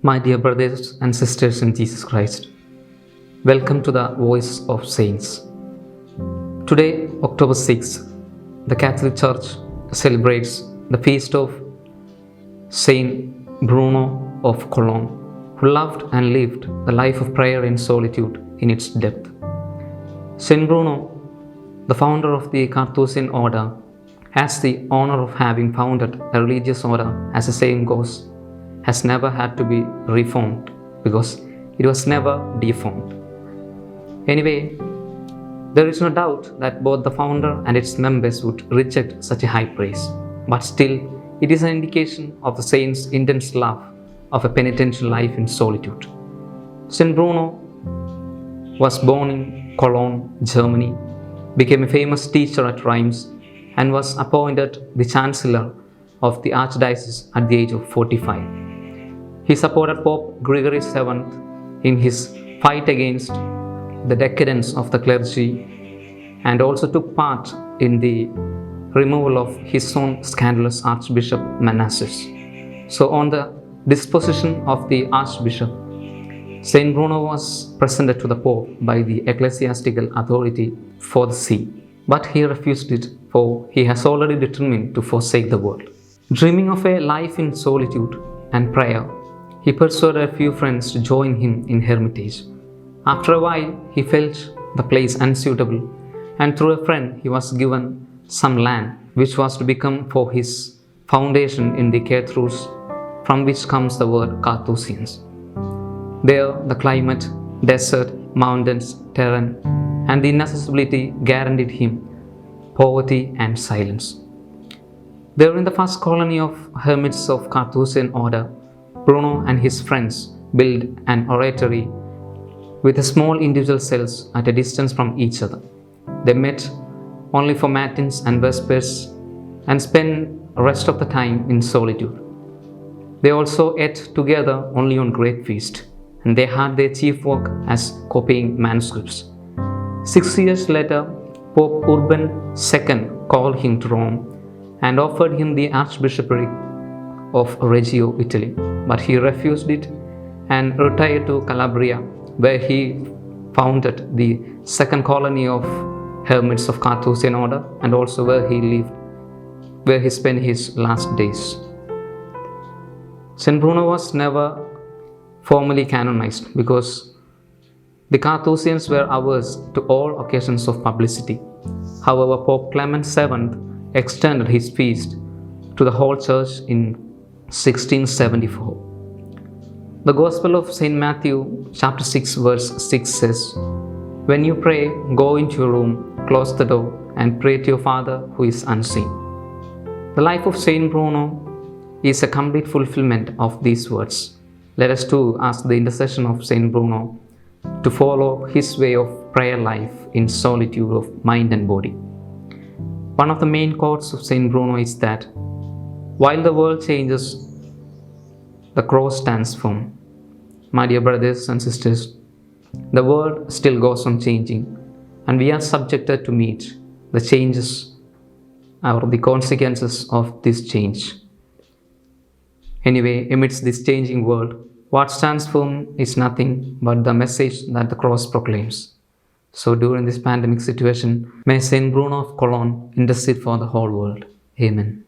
My dear brothers and sisters in Jesus Christ, welcome to the Voice of Saints. Today, October 6th, the Catholic Church celebrates the feast of Saint Bruno of Cologne, who loved and lived the life of prayer and solitude in its depth. Saint Bruno, the founder of the Carthusian order, has the honor of having founded a religious order, as the saying goes, has never had to be reformed because it was never deformed. Anyway, there is no doubt that both the founder and its members would reject such a high praise, but still it is an indication of the saint's intense love of a penitential life in solitude. Saint Bruno was born in Cologne, Germany, became a famous teacher at Reims, and was appointed the Chancellor of the Archdiocese at the age of 45. He supported Pope Gregory VII in his fight against the decadence of the clergy and also took part in the removal of his own scandalous Archbishop Manassas. So on the disposition of the Archbishop, Saint Bruno was presented to the Pope by the ecclesiastical authority for the see, but he refused it, for he has already determined to forsake the world. Dreaming of a life in solitude and prayer, he persuaded a few friends to join him in hermitage. After a while, he felt the place unsuitable, and through a friend, he was given some land which was to become for his foundation in the Carthus, from which comes the word Carthusians. There, the climate, desert, mountains, terrain, and the inaccessibility guaranteed him poverty and silence. There, in the first colony of hermits of Carthusian order, Bruno and his friends built an oratory with small individual cells at a distance from each other. They met only for matins and vespers and spent the rest of the time in solitude. They also ate together only on great feast, and they had their chief work as copying manuscripts. 6 years later, Pope Urban II called him to Rome and offered him the archbishopric of Reggio, Italy, but he refused it and retired to Calabria, where he founded the second colony of hermits of Carthusian order and also where he spent his last days. Saint Bruno was never formally canonized because the Carthusians were averse to all occasions of publicity. However, Pope Clement VII extended his feast to the whole church in 1674. The Gospel of St. Matthew, chapter 6, verse 6 says, "When you pray, go into your room, close the door, and pray to your Father who is unseen." The life of Saint Bruno is a complete fulfillment of these words. Let us too ask the intercession of Saint Bruno to follow his way of prayer life in solitude of mind and body. One of the main quotes of Saint Bruno is that, "While the world changes, the cross stands firm." My dear brothers and sisters, the world still goes on changing, and we are subjected to meet the changes or the consequences of this change. Anyway, amidst this changing world, what stands firm is nothing but the message that the cross proclaims. So during this pandemic situation, may Saint Bruno of Cologne intercede for the whole world. Amen.